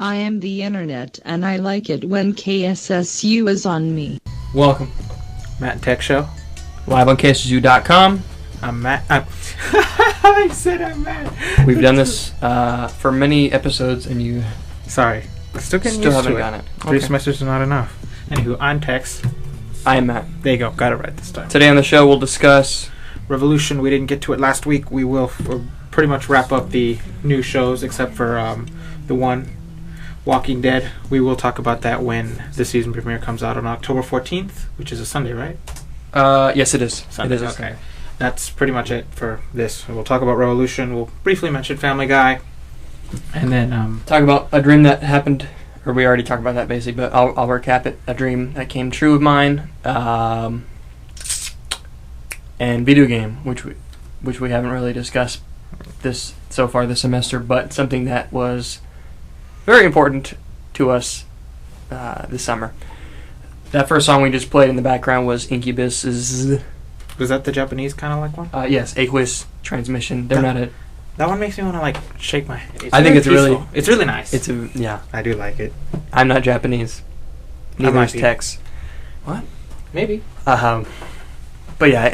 I am the internet, and I like it when KSSU is on me. Welcome. Matt and Tex Show. Live on KSSU.com. I'm Matt. I said I'm Matt. We've done this for many episodes, and you Sorry. Still getting still used haven't to it. gotten it. 3 semesters are not enough. Anywho, I'm Tex. I am Matt. There you go. Got it right this time. Today on the show, we'll discuss Revolution. We didn't get to it last week. We will pretty much wrap up the new shows, except for the one, Walking Dead. We will talk about that when the season premiere comes out on October 14th, which is a Sunday, right? yes, it is. Sunday. It is. Okay. That's pretty much it for this. We'll talk about Revolution. We'll briefly mention Family Guy. And then Talk about a dream that happened, or we already talked about that basically, but I'll recap it. A dream that came true of mine, and video game, which we haven't really discussed this so far this semester, but something that was very important to us this summer. That first song we just played in the background was Incubus's. was that the Japanese kind of like one? Yes, Aqueous Transmission. They're not a. That one makes me want to shake my head. I think it's peaceful. really. It's really nice. Yeah. I do like it. I'm not Japanese. Neither might is be. Tex. What? Maybe. But yeah,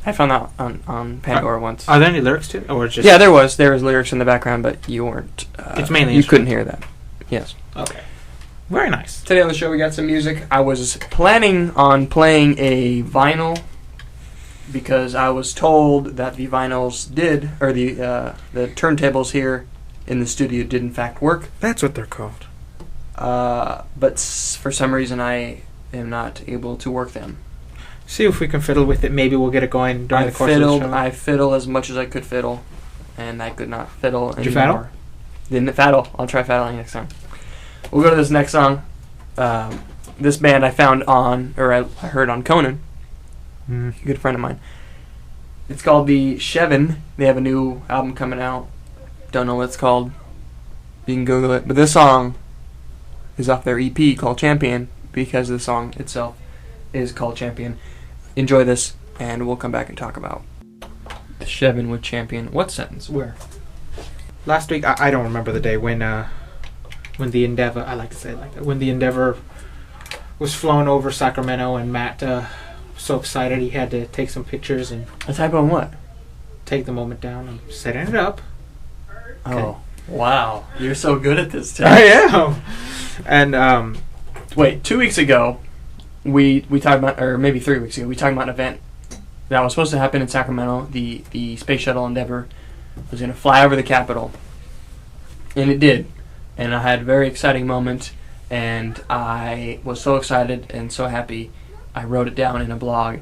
I found that on Pandora once. Are there any lyrics to it, or just? Yeah, there was lyrics in the background, but you weren't. It's mainly you couldn't hear that. Yes. Okay. Very nice. Today on the show we got some music. I was planning on playing a vinyl because I was told that the vinyls did, or the turntables here in the studio did in fact work. That's what they're called. But for some reason I am not able to work them. See if we can fiddle with it. Maybe we'll get it going during the course of the show. I fiddled as much as I could fiddle, and I could not fiddle anymore. Did you faddle? Didn't faddle. I'll try faddling next time. We'll go to this next song. This band I found on, or I heard on Conan. A good friend of mine. It's called the Shevin. They have a new album coming out. Don't know what it's called. You can Google it. But this song is off their EP called Champion, because the song itself is called Champion. Enjoy this, and we'll come back and talk about the Shevin with Champion. What sentence? Where? Last week, I don't remember the day when the Endeavor. I like to say it like that. When the Endeavor was flown over Sacramento, and Matt was so excited he had to take some pictures and A typo on what? take the moment down. I'm setting it up. Oh, wow! You're so good at this, Tim. I am. And Wait, 2 weeks ago, we talked about, or maybe 3 weeks ago, we talked about an event that was supposed to happen in Sacramento. The Space Shuttle Endeavor was going to fly over the Capitol, and it did. And I had a very exciting moment, and I was so excited and so happy, I wrote it down in a blog.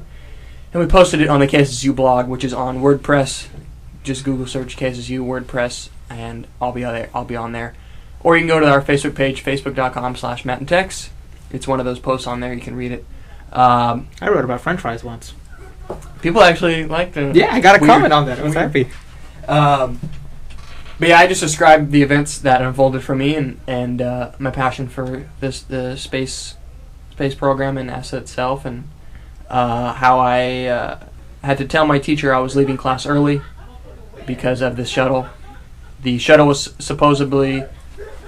And we posted it on the KSSU blog, which is on WordPress. Just Google search KSSU WordPress, and I'll be on there. Or you can go to our Facebook page, facebook.com/Matt and Tex. It's one of those posts on there. You can read it. I wrote about French fries once. People actually liked it. Yeah, I got a comment on that. I was happy. But yeah, I just described the events that unfolded for me and my passion for the space program and NASA itself, and how I had to tell my teacher I was leaving class early because of the shuttle. The shuttle was supposedly,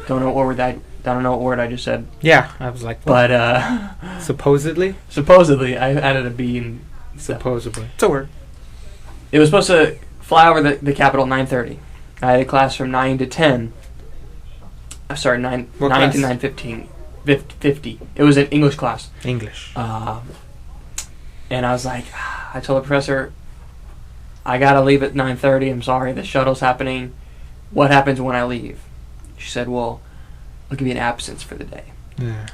don't know what word I just said. Yeah, I was like, what? But supposedly, I added a B in. supposedly. It's a word. It was supposed to fly over the Capitol at 9:30. I had a class from 9 to 10. Sorry, 9 to 9:15. 50. It was an English class. English. And I was like, I told the professor, I gotta leave at 9:30. I'm sorry, the shuttle's happening. What happens when I leave? She said, well, I'll give you an absence for the day. Yeah.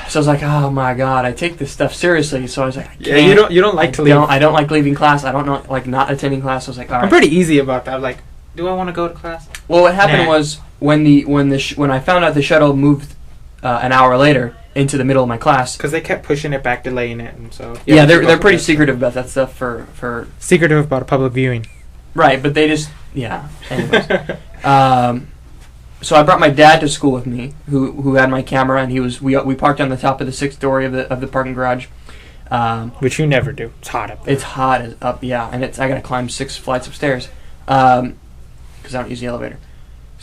So I was like, oh my god, I take this stuff seriously. So I was like, I can't. Yeah, you don't like to leave. I don't like leaving class. I don't know, like not attending class. I was like, all right. I'm pretty easy about that. I'm like, do I want to go to class? Well, what happened was when I found out the shuttle moved an hour later into the middle of my class, because they kept pushing it back, delaying it, and so yeah, they're pretty secretive about that stuff for secretive about a public viewing. Right, but they just Anyways, so I brought my dad to school with me, who had my camera, and we parked on the top of the 6th story of the parking garage. Which you never do. It's hot up there. It's hot up, yeah, and I gotta climb 6 flights of stairs because I don't use the elevator.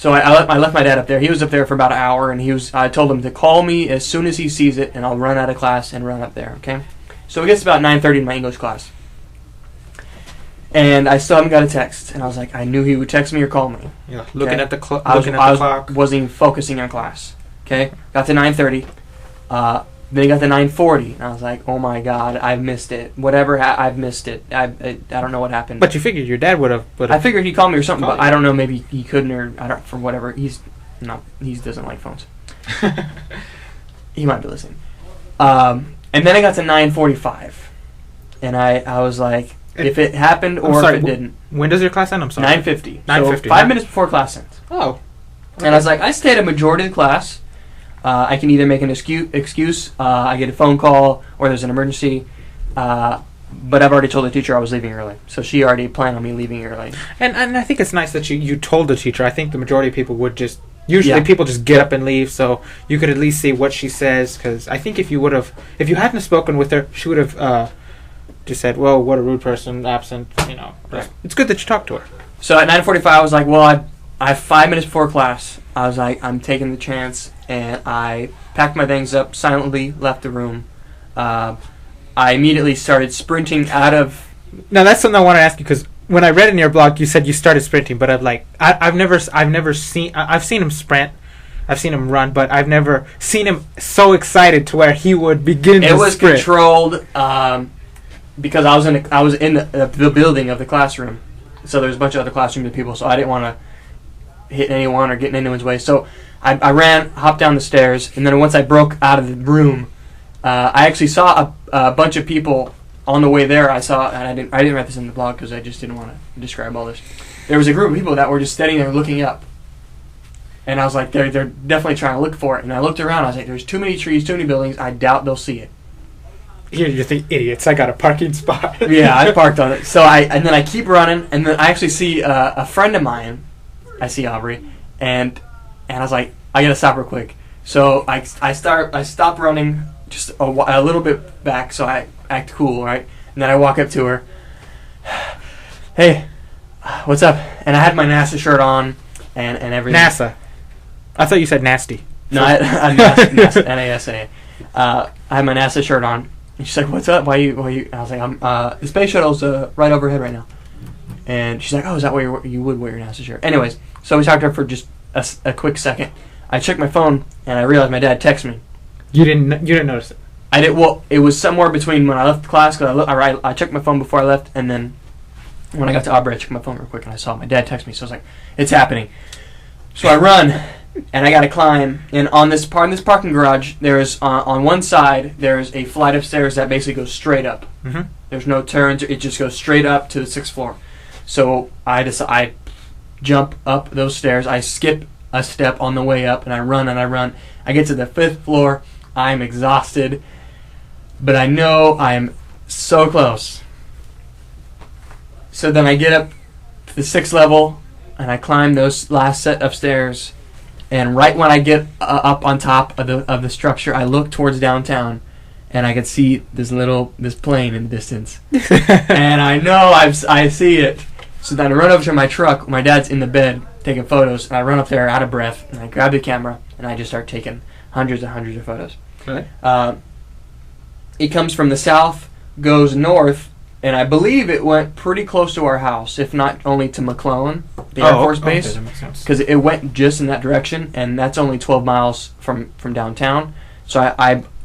So I left my dad up there. He was up there for about an hour, and I told him to call me as soon as he sees it, and I'll run out of class and run up there, okay? So it gets about 9:30 in my English class. And I still haven't got a text. And I was like, I knew he would text me or call me. Yeah, looking okay? at the clock. Wasn't even focusing on class. Okay? Got to 9:30. Then got to 9:40. And I was like, oh my God, I've missed it. I've missed it. I don't know what happened. But you figured your dad would have. I figured he'd call me or something, but I don't know. Maybe he couldn't, or I don't, for whatever. He doesn't like phones. He might be listening. And then I got to 9:45. And I was like, if it happened or if it didn't. When does your class end? I'm sorry. 9:50. 9:50. So 5 minutes before class ends. Oh. Okay. And I was like, I stayed a majority of the class. I can either make an excuse, I get a phone call, or there's an emergency. But I've already told the teacher I was leaving early. So she already planned on me leaving early. And I think it's nice that you told the teacher. I think the majority of people would just... Usually people just get up and leave, so you could at least see what she says. Because I think if you hadn't spoken with her, she would have just said, well, what a rude person, absent, Right. It's good that you talked to her. So at 9:45, I was like, well, I have 5 minutes before class. I was like, I'm taking the chance. And I packed my things up, silently left the room. I immediately started sprinting out of... Now, that's something I want to ask you, because when I read in your blog, you said you started sprinting, but I've seen him sprint. I've seen him run, but I've never seen him so excited to where he would begin to sprint. It was controlled because I was in the building of the classroom. So there's a bunch of other classrooms and people, so I didn't want to hit anyone or get in anyone's way. So I ran, hopped down the stairs, and then once I broke out of the room, I actually saw a bunch of people on the way there. I saw, and I didn't write this in the blog because I just didn't want to describe all this. There was a group of people that were just standing there looking up, and I was like, they're definitely trying to look for it. And I looked around. I was like, there's too many trees, too many buildings. I doubt they'll see it. You think, idiots, I got a parking spot. Yeah, I parked on it. So and then I keep running, and then I actually see a friend of mine. I see Aubrey, and I was like, I gotta stop real quick. So I stop running just a little bit back, so I act cool, right? And then I walk up to her. Hey, what's up? And I had my NASA shirt on and everything. NASA. I thought you said nasty. No, I'm NASA, NASA. I had my NASA shirt on. And she's like, what's up? Why you? I was like, the space shuttle's right overhead right now. And she's like, oh, is that where you would wear your NASA shirt? Anyways, so we talked to her for just a quick second. I checked my phone, and I realized my dad texted me. You didn't notice it? I did. Well, it was somewhere between when I left class, because I checked my phone before I left, and then when I got to Aubrey, I checked my phone real quick, and I saw my dad text me. So I was like, it's happening. So I run, and I got to climb. And on this parking garage, there's on one side, there's a flight of stairs that basically goes straight up. Mm-hmm. There's no turns. It just goes straight up to the 6th floor. So I jump up those stairs. I skip a step on the way up, and I run and I run. I get to the 5th floor. I'm exhausted, but I know I'm so close. So then I get up to the 6th level, and I climb those last set of stairs. And right when I get up on top of the structure, I look towards downtown, and I can see this plane in the distance. And I know I see it. So then I run over to my truck. My dad's in the bed taking photos, and I run up there out of breath, and I grab the camera, and I just start taking hundreds and hundreds of photos. Really? It comes from the south, goes north, and I believe it went pretty close to our house, if not only to McClellan, the Air Force Base, okay, that makes sense. because it went just in that direction, and that's only 12 miles from downtown. So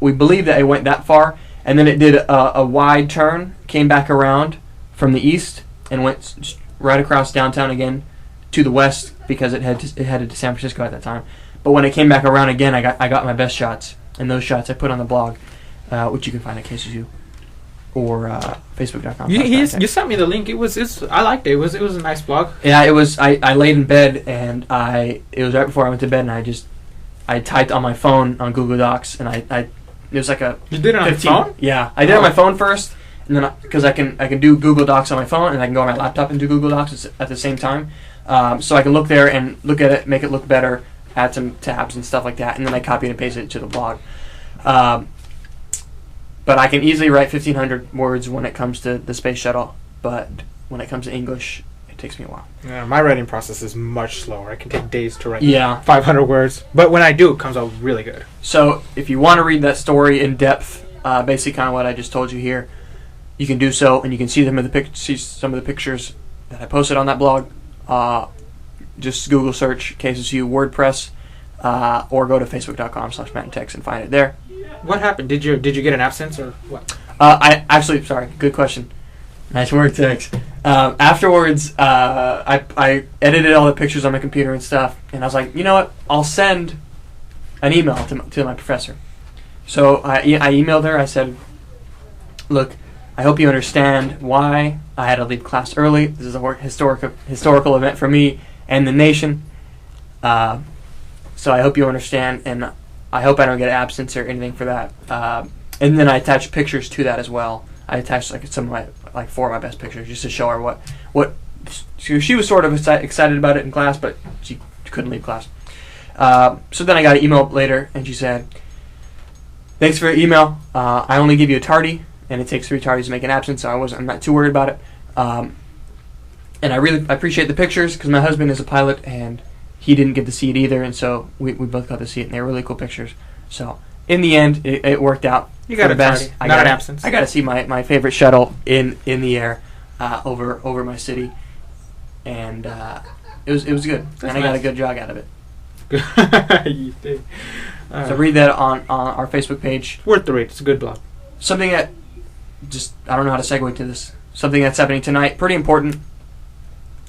we believe that it went that far, and then it did a wide turn, came back around from the east, and went right across downtown again to the west, because it headed to San Francisco at that time. But when it came back around again, I got my best shots, and those shots I put on the blog, which you can find at KSSU or Facebook.com. You sent me the link. I liked it. It was a nice blog. Yeah, it was. I laid in bed, and it was right before I went to bed, and I typed on my phone on Google Docs, and it was like a... You did it on your phone? Yeah, I did it on my phone first, and then because I can do Google Docs on my phone, and I can go on my laptop and do Google Docs at the same time, so I can look there and look at it, make it look better, add some tabs and stuff like that, and then I copy and paste it to the blog. But I can easily write 1,500 words when it comes to the space shuttle, but when it comes to English, it takes me a while. Yeah, my writing process is much slower. I can take days to write. Yeah. 500 words, but when I do, it comes out really good. So if you want to read that story in depth, basically kind of what I just told you here, you can do so, and you can see some of the pictures that I posted on that blog. Just Google search KSSU WordPress, or go to facebook.com/MattandTex and find it there. What happened? Did you get an absence or what? Sorry, good question. Nice work, Tex. Afterwards, I edited all the pictures on my computer and stuff, and I was like, you know what? I'll send an email to my professor. So I emailed her. I said, look, I hope you understand why I had to leave class early. This is a historical event for me and the nation. So I hope you understand, and I hope I don't get absence or anything for that. And then I attached pictures to that as well. I attached some of my 4 of my best pictures just to show her what she was sort of excited about it in class, but she couldn't leave class. So then I got an email later, and she said, "Thanks for your email. I only give you a tardy, and it takes 3 tardies to make an absence, so I'm not too worried about it. And I appreciate the pictures because my husband is a pilot, and he didn't get to see it either, and so we both got to see it, and they were really cool pictures. So in the end, it worked out. You got the a best. tardy, not an absence. I got to see my favorite shuttle in the air over my city, and it was good, That's and nice. I got a good jog out of it. You did. So read that on our Facebook page. Worth the read. It's a good blog. Something that I don't know how to segue to this. Something that's happening tonight, pretty important.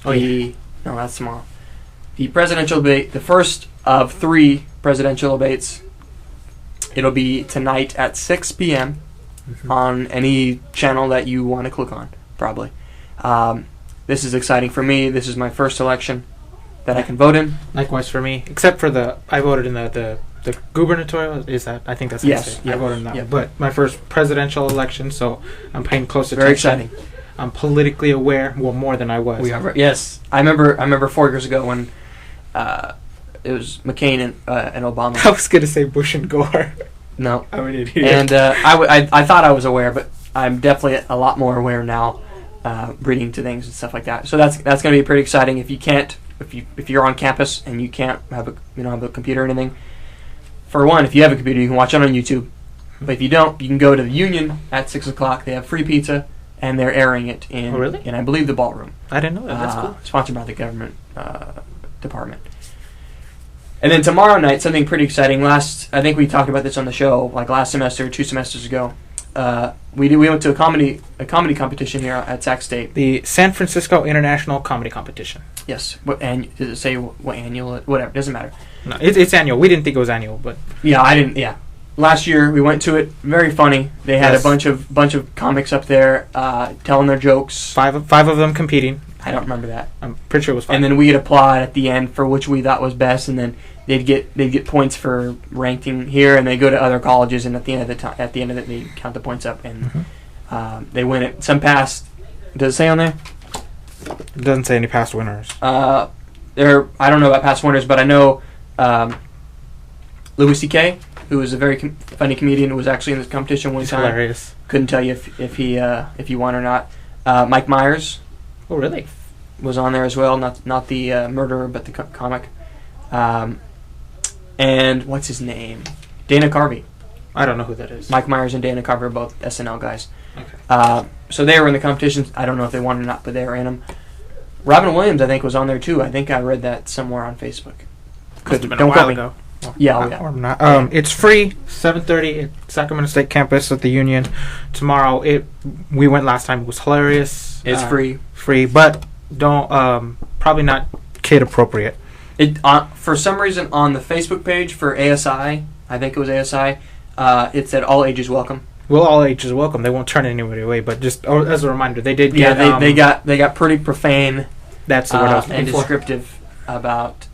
No, that's tomorrow. The presidential debate, the first of 3 presidential debates. It'll be tonight at 6 p.m. On any channel that you want to click on, probably. This is exciting for me. This is my first election that I can vote in. Likewise for me, except for I voted in the gubernatorial. Is that? I think that's what Yes. I voted in that. Yeah. One. But my first presidential election, so I'm paying close attention. Very exciting. I'm politically aware, well, more than I was. Yes, I remember 4 years ago when it was McCain and Obama. I was gonna say Bush and Gore. No, I'm an idiot. and I thought I was aware, but I'm definitely a lot more aware now, reading to things and stuff like that. So that's going to be pretty exciting. If you're on campus and you can't have a computer or anything, for one, if you have a computer, you can watch it on YouTube. But if you don't, you can go to the Union at 6 o'clock. They have free pizza, and they're airing it in, Oh, really? in I believe, the ballroom. I didn't know that. That's cool. Sponsored by the government department. And then tomorrow night, something pretty exciting. I think we talked about this on the show, like last semester, 2 semesters ago. We went to a comedy competition here at Sac State. The San Francisco International Comedy Competition. Yes. Does it say what annual? Whatever. Doesn't matter. No, it's annual. We didn't think it was annual, but Yeah, I didn't. Yeah. Last year we went to it. Very funny. They had Yes. a bunch of comics up there telling their jokes. five of them competing. I don't remember that. I'm pretty sure it was 5. And then we'd applaud at the end for which we thought was best, and then they'd get points for ranking here, and they go to other colleges, and at the end of it, they count the points up, and they win it. Some passed. Does it say on there? It doesn't say any past winners. I don't know about past winners, but I know Louis C.K., who is a very funny comedian, was actually in this competition one It's time. hilarious. Couldn't tell you if he won or not. Mike Myers Oh, really? was on there as well, not the murderer, but the comic. And what's his name? Dana Carvey. I don't know who that is. Mike Myers and Dana Carvey are both SNL guys. Okay. So they were in the competition. I don't know if they won or not, but they were in them. Robin Williams, I think, was on there too. I think I read that somewhere on Facebook. Must have been Don't a quote while me. ago. Yeah. Or not. It's free. 7:30 at Sacramento State campus at the Union. Tomorrow. We went last time. It was hilarious. It's free. Free, but don't probably not kid appropriate. It for some reason on the Facebook page for ASI, I think it was ASI. It said all ages welcome. Well, all ages welcome. They won't turn anybody away. But just as a reminder, they did. Yeah, get, they got pretty profane. That's the word I was looking and for. descriptive about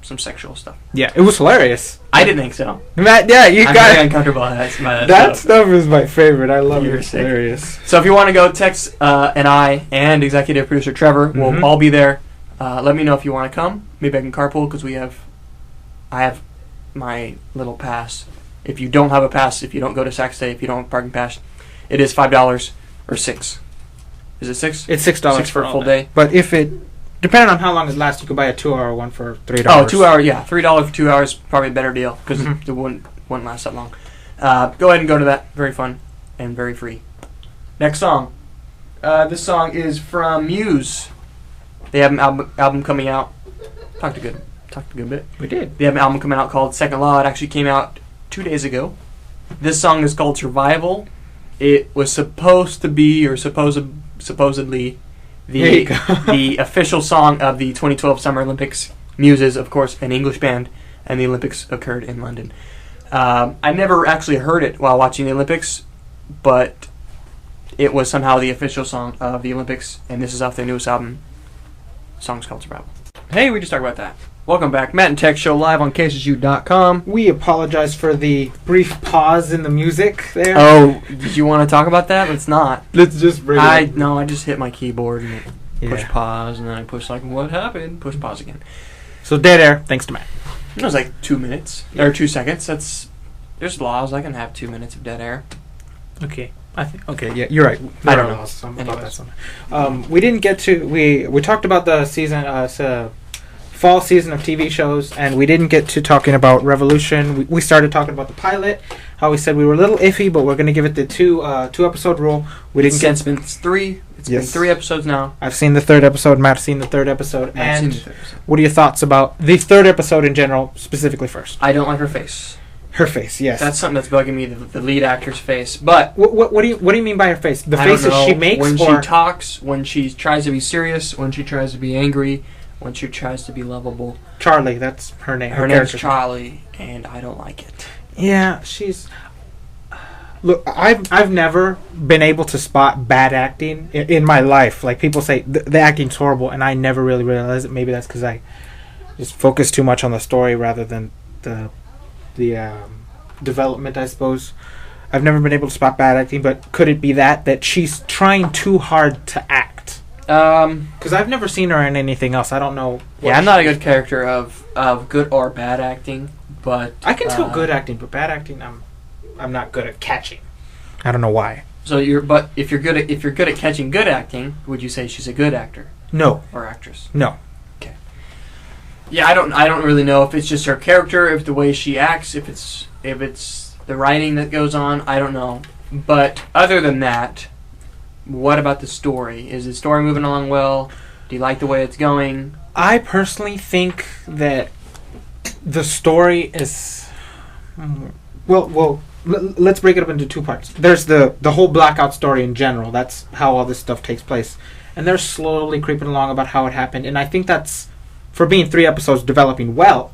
some sexual stuff. Yeah, it was hilarious. I didn't think so. Matt, yeah, you I'm got very uncomfortable by that that stuff. stuff is my favorite. I love it. You're It's sick. hilarious. So if you want to go, Tex and I and executive producer Trevor will all be there. Let me know if you want to come. Maybe I can carpool because I have my little pass. If you don't have a pass, if you don't go to Sac State, if you don't have a parking pass, it is $5 or $6. Is it $6? It's $6 for a all full day. But if it, depending on how long it lasts, you could buy a 2-hour one for $3. Oh, 2 hour, yeah, $3 for 2 hours, probably a better deal because it wouldn't last that long. Go ahead and go to that. Very fun and very free. Next song. This song is from Muse. They have an album coming out. Talked a good bit. We did. They have an album coming out called Second Law. It actually came out 2 days ago. This song is called Survival. It was supposed to be, or supposedly, the official song of the 2012 Summer Olympics. Muse is, of course, an English band, and the Olympics occurred in London. I never actually heard it while watching the Olympics, but it was somehow the official song of the Olympics, and this is off their newest album. The song's called Survival. Hey, we just talked about that. Welcome back. Matt and Tex Show live on KSSU.com. We apologize for the brief pause in the music there. Oh, did you want to talk about that? Let's not. Let's just bring it. No, I just hit my keyboard and push Yeah. pause, and then I push what happened? Push pause again. So dead air, thanks to Matt. It was like 2 minutes or 2 seconds. There's laws. I can have 2 minutes of dead air. Okay. Okay, yeah, you're right. I don't know. We didn't get to we talked about the season fall season of TV shows, and we didn't get to talking about Revolution. We started talking about the pilot, how we said we were a little iffy, but we're going to give it the two episode rule. It's been 3. It's been 3 episodes now. I've seen the 3rd episode. Matt's seen the 3rd episode. And what are your thoughts about the 3rd episode in general, specifically first? I don't like her face. Her face, yes. That's something that's bugging me. The lead actor's face, but what do you mean by her face? The faces she makes, when she talks, when she tries to be serious, when she tries to be angry, when she tries to be lovable. Charlie, that's her name. Her name's Charlie, and I don't like it. Yeah, she's. Look, I've never been able to spot bad acting in my life. Like, people say the acting's horrible, and I never really realize it. Maybe that's because I just focus too much on the story rather than the development, I suppose. I've never been able to spot bad acting, but could it be that she's trying too hard to act? Because I've never seen her in anything else. I don't know. Yeah, I'm not a good character of good or bad acting, but I can tell good acting, but bad acting, I'm not good at catching. I don't know why. So if you're good at catching good acting, would you say she's a good actor? No. Or actress? No. Okay. Yeah, I don't really know if it's just her character, if the way she acts, if it's the writing that goes on. I don't know. But other than that, what about the story? Is the story moving along well? Do you like the way it's going? I personally think that the story is well. Let's break it up into 2 parts. There's the whole blackout story in general. That's how all this stuff takes place, and they're slowly creeping along about how it happened. And I think that's, for being 3 episodes, developing well.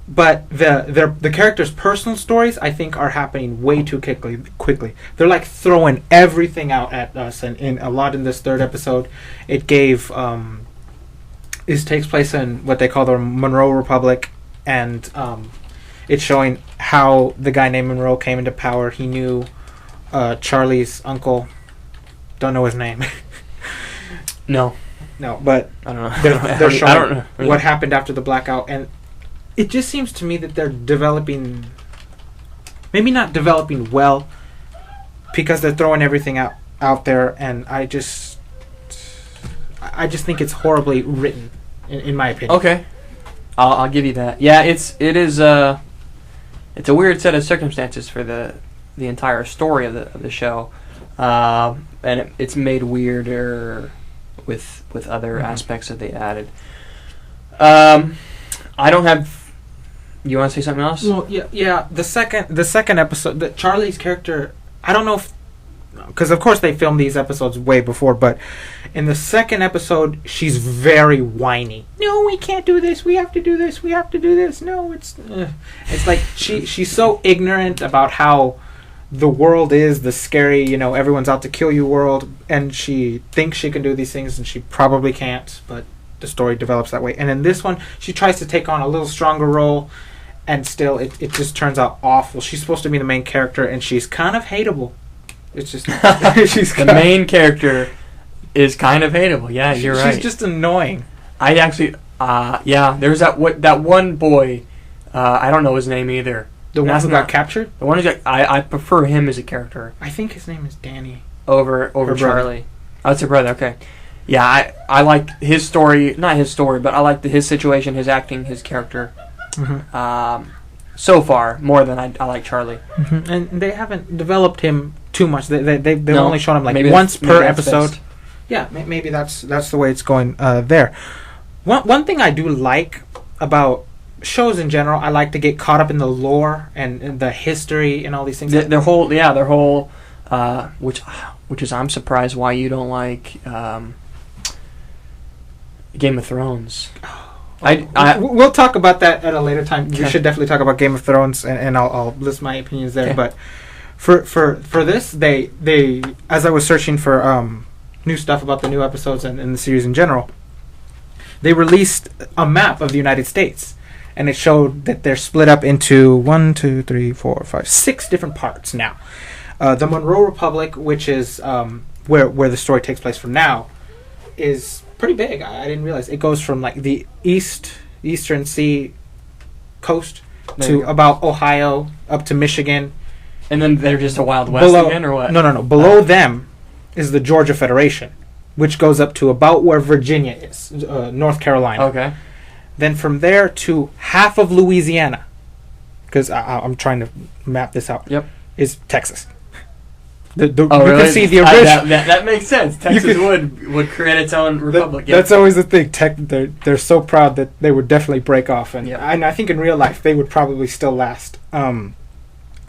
But the characters' personal stories, I think, are happening way too quickly. They're like throwing everything out at us, and in a lot in this 3rd episode, it gave it takes place in what they call the Monroe Republic, and it's showing how the guy named Monroe came into power. He knew Charlie's uncle. Don't know his name. No, but I don't know. They're showing I don't know what happened after the blackout, and it just seems to me that they're developing, maybe not developing well, because they're throwing everything out there, and I just think it's horribly written, in my opinion. Okay, I'll give you that. Yeah, it's a weird set of circumstances for the entire story of the show, and it's made weirder with other aspects that they added. I don't have. You want to say something else? Well, yeah. The second episode, Charlie's character, I don't know if, because of course they filmed these episodes way before, but in the second episode, she's very whiny. No, we can't do this. We have to do this. We have to do this. No, it's like she's so ignorant about how the world is, the scary, everyone's out to kill you world, and she thinks she can do these things, and she probably can't, but the story develops that way. And in this one, she tries to take on a little stronger role, and still it just turns out awful. She's supposed to be the main character, and she's kind of hateable. It's just the main character is kind of hateable. Yeah, you're right. She's just annoying. I actually, there's that one boy. I don't know his name either. The one who got captured. The one who I prefer him as a character. I think his name is Danny. Over Charlie. Oh, it's her brother. Okay. Yeah, I like his story. Not his story, but I like his situation, his acting, his character. Mm-hmm. So far, more than I like Charlie. Mm-hmm. And they haven't developed him too much. They've No, only shown him like maybe once per that's episode. best. Yeah, maybe that's the way it's going there. One thing I do like about shows in general, I like to get caught up in the lore and the history and all these things. Their whole, which is I'm surprised why you don't like Game of Thrones. We'll talk about that at a later time. Okay. We should definitely talk about Game of Thrones, and I'll list my opinions there. Okay. But for this, they as I was searching for new stuff about the new episodes and the series in general, they released a map of the United States, and it showed that they're split up into 6 different parts now. The Monroe Republic, which is where the story takes place from now, is pretty big. I didn't realize it goes from like the eastern sea coast to about Ohio up to Michigan, and then they're just a Wild West again, or what? No. Below them is the Georgia Federation, which goes up to about where Virginia is, North Carolina. Okay. Then from there to half of Louisiana, because I'm trying to map this out. Yep. Is Texas. You can see the original. That makes sense. Texas would create its own republic. That's always the thing. They're so proud that they would definitely break off, and I think in real life they would probably still last. Then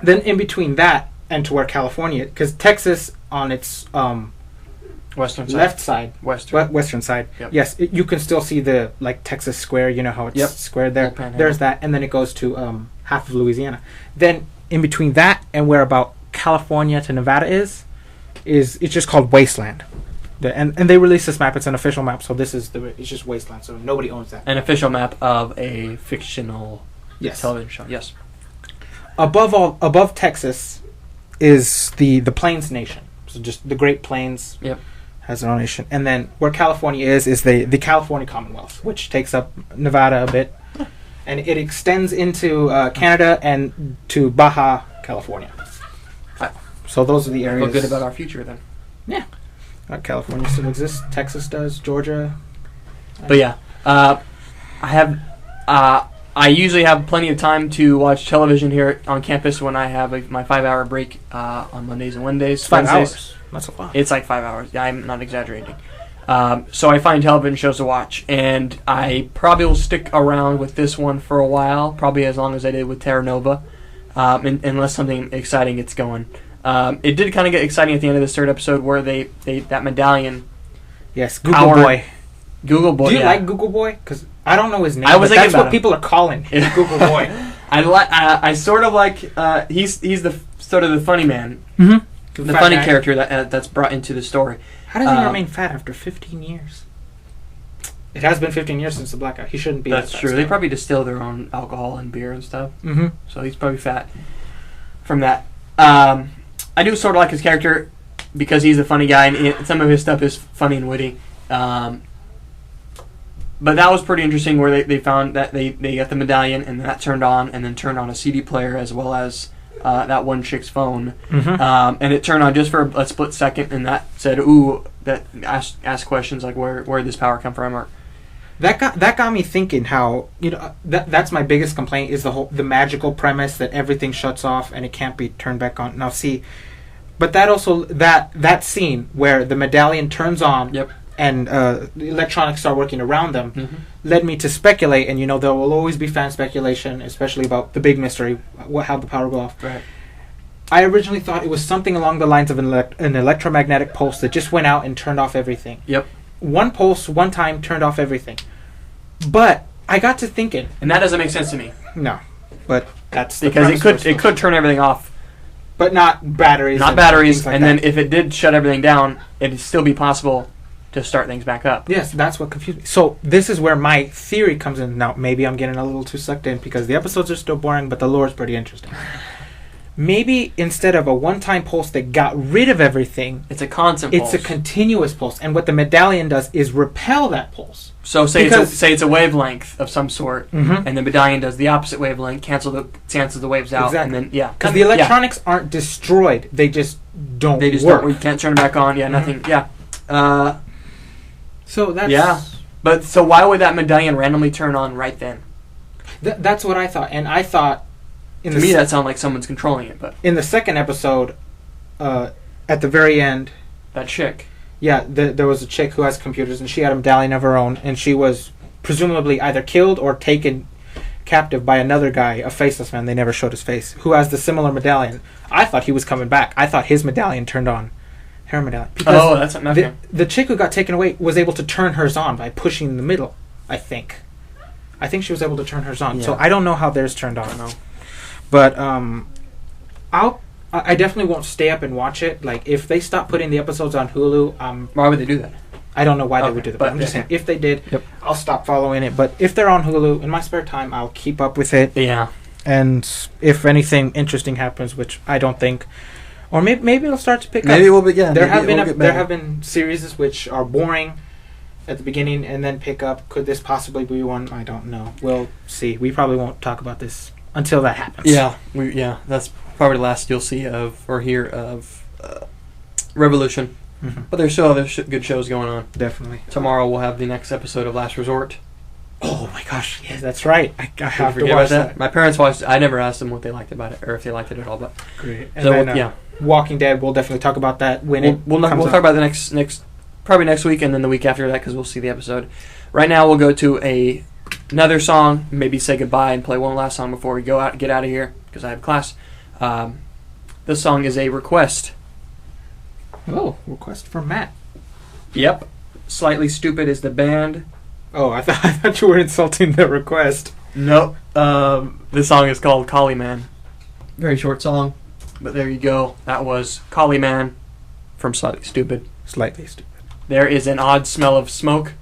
in between that and to where California, because Texas on its western side. left side, western side, yep. Yes, you can still see the like Texas square. You know how it's squared there. There's that, and then it goes to half of Louisiana. Then in between that and where about California to Nevada is it's just called Wasteland. And they released this map. It's an official map, so it's just Wasteland. So nobody owns that. An official map of a fictional television show. Yes. Above Texas is the Plains Nation. So just the Great Plains. Yep. Has their own nation. And then where California is the California Commonwealth, which takes up Nevada a bit. And it extends into Canada and to Baja California. So those are the areas. Feel good about our future then. Yeah. California still exists. Texas does. Georgia. But yeah, I usually have plenty of time to watch television here on campus when I have my 5-hour break on Mondays and Wednesdays. 5 hours. That's a lot. It's like 5 hours. Yeah, I'm not exaggerating. So I find television shows to watch, and I probably will stick around with this one for a while, probably as long as I did with Terra Nova, unless something exciting gets going. It did kind of get exciting at the end of this third episode where they that medallion. Yes, Google Boy. Google Boy. Do you like Google Boy? Because I don't know his name. I was thinking that's about what him. people are calling Google Boy. I sort of like he's the sort of the funny man, the funny guy. Character that's brought into the story. How does he remain fat after 15 years? It has been 15 years since the blackout. He shouldn't be. That's true. They probably distill their own alcohol and beer and stuff. Mm-hmm. So he's probably fat from that. I do sort of like his character because he's a funny guy, and some of his stuff is funny and witty. But that was pretty interesting where they found that they got the medallion, and that turned on, and then turned on a CD player as well as that one chick's phone. Mm-hmm. And it turned on just for a split second, and that said, ooh, that asked questions like where did this power come from? Or That got me thinking how, that's my biggest complaint is the magical premise that everything shuts off and it can't be turned back on. Now see, but that also that scene where the medallion turns on, yep. and the electronics start working around them, led me to speculate, and there will always be fan speculation, especially about the big mystery, how the power go off. Right. I originally thought it was something along the lines of an electromagnetic pulse that just went out and turned off everything. Yep. One pulse, one time, turned off everything. But I got to thinking, and that doesn't make sense to me. No, but that's because it could turn everything off, but not batteries. Not batteries, and then if it did shut everything down, it'd still be possible to start things back up. Yes, that's what confused me. So this is where my theory comes in. Now maybe I'm getting a little too sucked in because the episodes are still boring, but the lore is pretty interesting. Maybe instead of a one-time pulse that got rid of everything, it's a constant pulse. It's a continuous pulse, and what the medallion does is repel that pulse. So say it's a wavelength of some sort, and the medallion does the opposite wavelength, cancels the waves out, exactly. And then because the electronics aren't destroyed; they just don't. They just work. don't. You can't turn them back on. Yeah, nothing. Yeah, So that's Yeah. But so why would that medallion randomly turn on right then? That's what I thought, and I thought To me, that sounded like someone's controlling it. But in the second episode, at the very end, that chick. yeah, there was a chick who has computers, and she had a medallion of her own, and she was presumably either killed or taken captive by another guy, a faceless man, they never showed his face, who has the similar medallion. I thought he was coming back. I thought his medallion turned on her medallion. Oh, that's okay. The chick who got taken away was able to turn hers on by pushing in the middle, I think. I think she was able to turn hers on. Yeah. So I don't know how theirs turned on. I don't know. But I definitely won't stay up and watch it. Like, if they stop putting the episodes on Hulu, Why would they do that? I don't know why they Okay, would do that. but But I'm just yeah. saying, if they did, Yep. I'll stop following it. But if they're on Hulu, in my spare time, I'll keep up with it. Yeah. And if anything interesting happens, which I don't think, or maybe it'll start to pick up. Maybe we'll be. Yeah. There maybe have we'll been there have been series which are boring at the beginning and then pick up. Could this possibly be one? I don't know. We'll see. We probably won't talk about this until that happens. Yeah. That's probably the last you'll see of or hear of Revolution. Mm-hmm. But there's still other good shows going on. Definitely. Tomorrow we'll have the next episode of Last Resort. Oh my gosh! Yes, that's right. I have to Forget watch about that. My parents watched. I never asked them what they liked about it or if they liked it at all. But Great. And so then, yeah, Walking Dead. We'll definitely talk about that when we'll comes talk out. about the next probably next week and then the week after that because we'll see the episode. Right now we'll go to another song, maybe say goodbye and play one last song before we get out of here because I have class. This song is a request. Oh, request from Matt. Yep, Slightly Stupid is the band. Oh, I thought you were insulting the request. Nope. This song is called Collie Man. Very short song, but there you go. That was Collie Man from Slightly Stupid. Slightly stupid. There is an odd smell of smoke.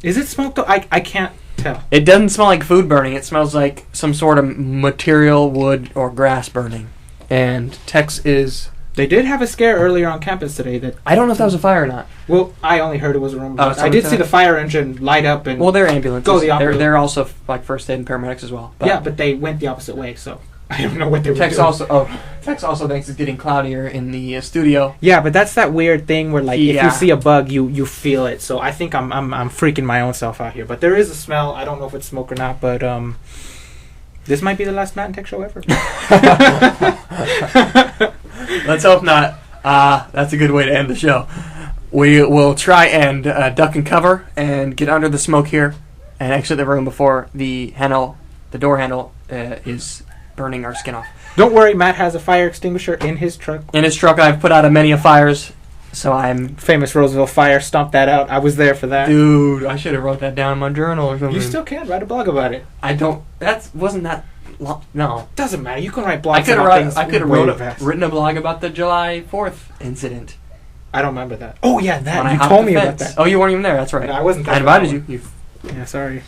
Is it smoke though? I can't tell. It doesn't smell like food burning. It smells like some sort of material, wood, or grass burning. And Tex is... They did have a scare earlier on campus today that... I don't know if that was a fire or not. Well, I only heard it was a rumor. Oh, I did see someone the fire engine light up and... Well, they're ambulances. Go the opposite. They're also like first aid and paramedics as well. yeah, but they went the opposite way, so... I don't know what they were Tex doing. also thinks it's getting cloudier in the studio. Yeah, but that's that weird thing where, like, if Yeah. you see a bug, you feel it. So I think I'm freaking my own self out here. But there is a smell. I don't know if it's smoke or not, but this might be the last Matt and Tex show ever. Let's hope not. That's a good way to end the show. We will try and duck and cover and get under the smoke here and exit the room before the door handle is burning our skin off. Don't worry, Matt has a fire extinguisher in his truck. In his truck, I've put out a many of fires, so I'm... Famous Roseville fire, stomp that out. I was there for that. Dude, I should have wrote that down in my journal or something. You still can write a blog about it. I don't... Wasn't that... No. Doesn't matter. You can write blogs about things. I could have way fast. written a blog about the July 4th incident. I don't remember that. Oh yeah, that When I you hopped told the me about fence. that. Oh, you weren't even there. That's right. No, I wasn't there I for that invited one. you. Yeah, sorry.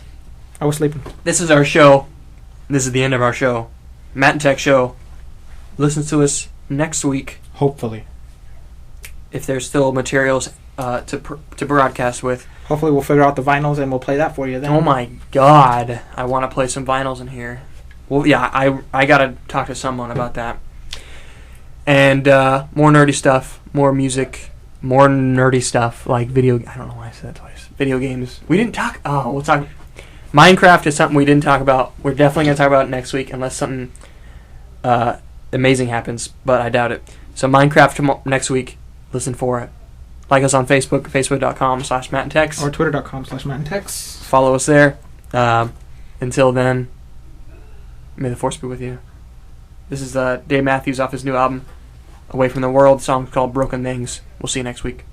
I was sleeping. This is our show. This is the end of our show. Matt and Tex Show. Listen to us next week Hopefully. if there's still materials to broadcast with. Hopefully we'll figure out the vinyls and we'll play that for you then. Oh my God, I want to play some vinyls in here. Well, yeah, I gotta talk to someone about that. And more nerdy stuff, more music, more nerdy stuff like video. I don't know why I said that twice. Video games. We didn't talk. Oh, we'll talk. Minecraft is something we didn't talk about. We're definitely gonna talk about it next week unless something amazing happens, but I doubt it. So Minecraft next week. Listen for it. Like us on Facebook, facebook.com/MattandTex. Or twitter.com/MattandTex. Follow us there. Until then, may the force be with you. This is Dave Matthews off his new album, Away from the World. The song's called Broken Things. We'll see you next week.